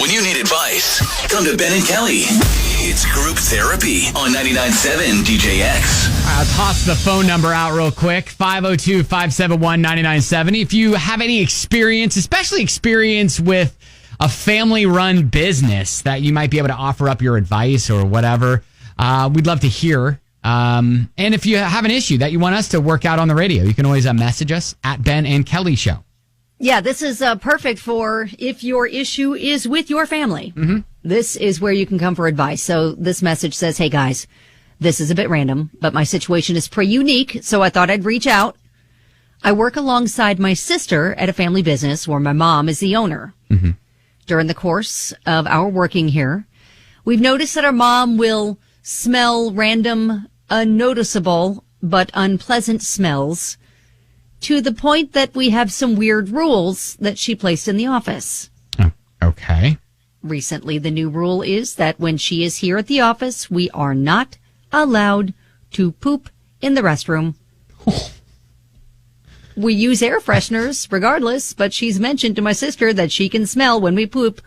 When you need advice, come to Ben and Kelly. It's Group Therapy on 99.7 DJX. I'll toss the phone number out real quick, 502-571-9970. If you have any experience, especially experience with a family-run business that you might be able to offer up your advice or whatever, we'd love to hear. And if you have an issue that you want us to work out on the radio, you can always message us at Ben and Kelly Show. Yeah, this is perfect for if your issue is with your family. Mm-hmm. This is where you can come for advice. So this message says, hey guys, this is a bit random, but my situation is pretty unique, so I thought I'd reach out. I work alongside my sister at a family business where my mom is the owner. Mm-hmm. During the course of our working here, we've noticed that our mom will smell random, unnoticeable, but unpleasant smells to the point that we have some weird rules that she placed in the office. Okay. Recently, the new rule is that when she is here at the office, we are not allowed to poop in the restroom. We use air fresheners regardless, but she's mentioned to my sister that she can smell when we poop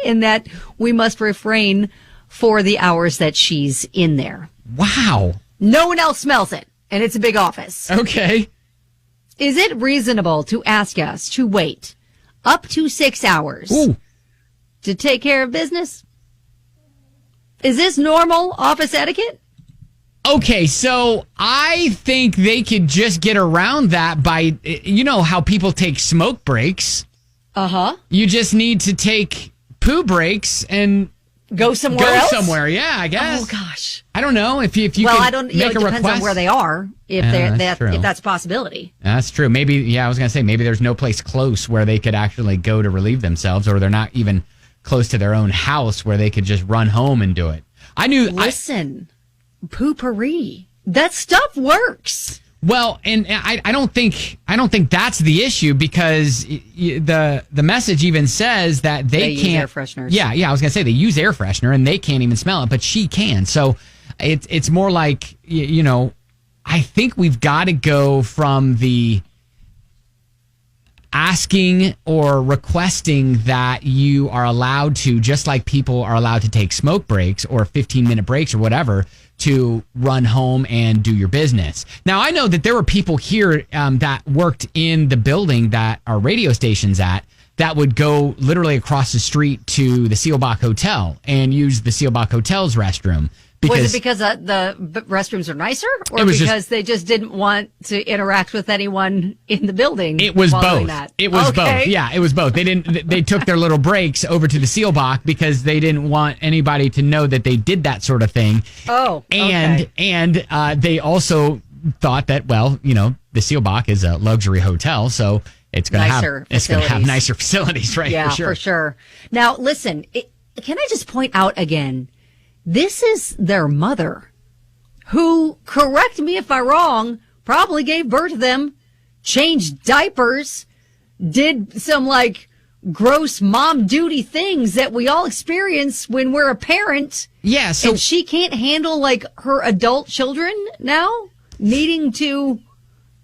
and that we must refrain for the hours that she's in there. Wow. No one else smells it, and it's a big office. Okay. Is it reasonable to ask us to wait up to 6 hours to take care of business? Is this normal office etiquette? Okay, so I think they could just get around that by, you know how people take smoke breaks. Uh-huh. You just need to take poo breaks and go somewhere else? Somewhere, yeah, I guess. Oh, gosh. I don't know if you well, can I don't. make it a depends request. on where they are. If if that's a possibility. That's true. Maybe, yeah, I was gonna say maybe there's no place close where they could actually go to relieve themselves, or they're not even close to their own house where they could just run home and do it. Listen, poopery. That stuff works. Well, and I don't think that's the issue, because the message even says that they can't use air fresheners. Yeah, I was gonna say they use air freshener and they can't even smell it, but she can. So it's more like, you know, I think we've got to go from the asking or requesting that you are allowed to, just like people are allowed to take smoke breaks or 15-minute breaks or whatever, to run home and do your business. Now, I know that there were people here that worked in the building that our radio station's at that would go literally across the street to the Seelbach Hotel and use the Seelbach Hotel's restroom. Was it because the restrooms are nicer, or because they just didn't want to interact with anyone in the building? It was both. It was both. Yeah, it was both. They took their little breaks over to the Seelbach because they didn't want anybody to know that they did that sort of thing. Oh, and they also thought that, well, you know, the Seelbach is a luxury hotel, so it's going to have nicer facilities, right? Yeah, for sure. Now, listen, can I just point out again? This is their mother, who, correct me if I'm wrong, probably gave birth to them, changed diapers, did some gross mom duty things that we all experience when we're a parent. Yeah, so and she can't handle her adult children now needing to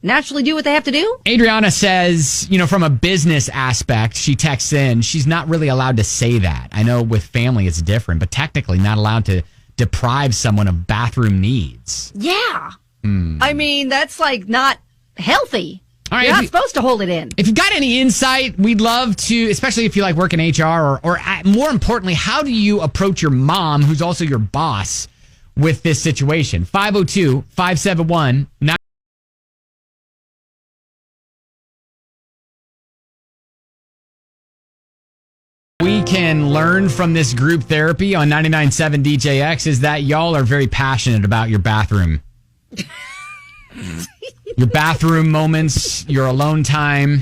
naturally do what they have to do? Adriana says, you know, from a business aspect, she texts in, she's not really allowed to say that. I know with family it's different, but technically not allowed to deprive someone of bathroom needs. Yeah. I mean, that's not healthy. All right, you're not supposed to hold it in. If you've got any insight, we'd love to, especially if you work in HR or more importantly, how do you approach your mom, who's also your boss, with this situation? 502-571-9. We can learn from this group therapy on 99.7 DJX is that y'all are very passionate about your bathroom. Your bathroom moments, your alone time.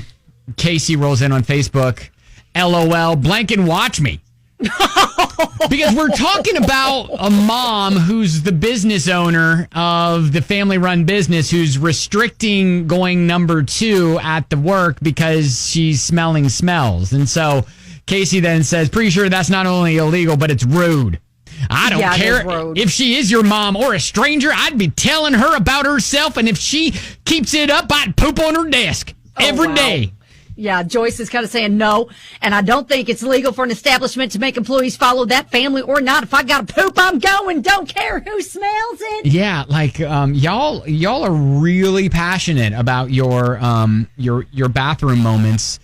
Casey rolls in on Facebook. LOL, blank and watch me. Because we're talking about a mom who's the business owner of the family-run business who's restricting going number 2 at the work because she's smelling smells. And so Casey then says, pretty sure that's not only illegal, but it's rude. I don't care if she is your mom or a stranger. I'd be telling her about herself, and if she keeps it up, I'd poop on her desk every day. Yeah, Joyce is kind of saying no, and I don't think it's legal for an establishment to make employees follow that family or not. If I got to poop, I'm going. Don't care who smells it. Yeah, like y'all are really passionate about your bathroom moments,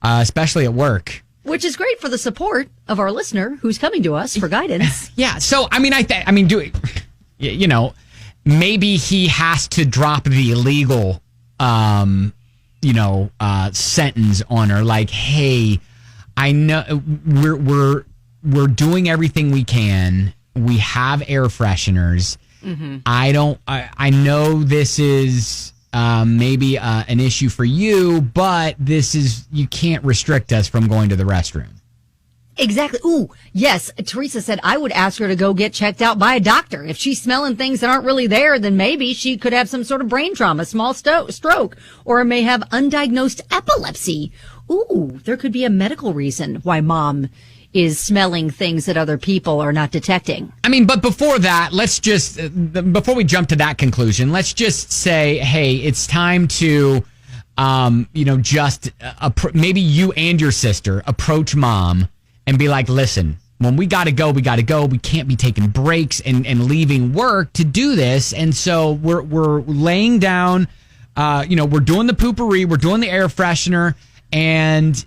especially at work. Which is great for the support of our listener who's coming to us for guidance. Yeah, so I mean, do it. You know, maybe he has to drop the illegal, sentence on her. Like, hey, I know we're doing everything we can. We have air fresheners. Mm-hmm. I know this is maybe an issue for you, but you can't restrict us from going to the restroom. Exactly. Ooh, yes. Teresa said I would ask her to go get checked out by a doctor. If she's smelling things that aren't really there, then maybe she could have some sort of brain trauma, small stroke, or may have undiagnosed epilepsy. Ooh, there could be a medical reason why mom is smelling things that other people are not detecting. I mean, but before that, before we jump to that conclusion, let's just say, hey, it's time to, maybe you and your sister approach mom and be like, listen, when we got to go, we got to go. We can't be taking breaks and leaving work to do this. And so we're laying down, we're doing the poopery, we're doing the air freshener, and,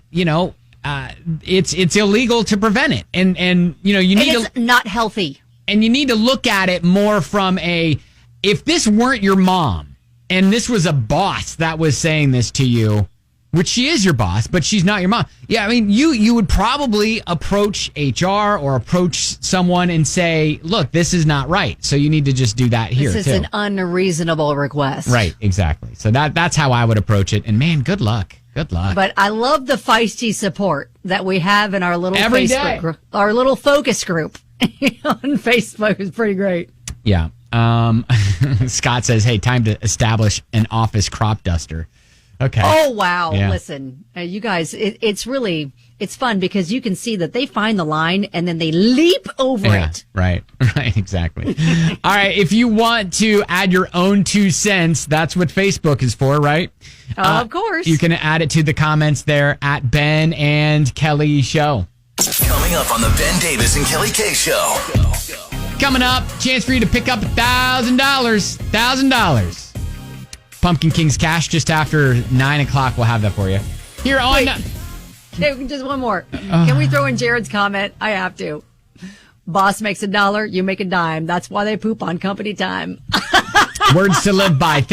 it's illegal to prevent it. And it's not healthy. And you need to look at it more from if this weren't your mom and this was a boss that was saying this to you, which she is your boss, but she's not your mom. Yeah, I mean, you would probably approach HR or approach someone and say, look, this is not right. So you need to just do that here, This is an unreasonable request. Right, exactly. So that's how I would approach it. And man, good luck. Good luck. But I love the feisty support that we have in our little Facebook group, our little focus group on Facebook is pretty great. Yeah. Scott says, hey, time to establish an office crop duster. Okay. Oh, wow. Yeah. Listen, you guys, it's fun because you can see that they find the line and then they leap over it. Right, exactly. All right. If you want to add your own 2 cents, that's what Facebook is for, right? Of course. You can add it to the comments there at Ben and Kelly Show. Coming up on the Ben Davis and Kelly K Show. Coming up, chance for you to pick up $1,000. Pumpkin King's Cash just after 9 o'clock. We'll have that for you. Here on... Hey, just one more. Can we throw in Jared's comment? I have to. Boss makes $1, you make a dime. That's why they poop on company time. Words to live by.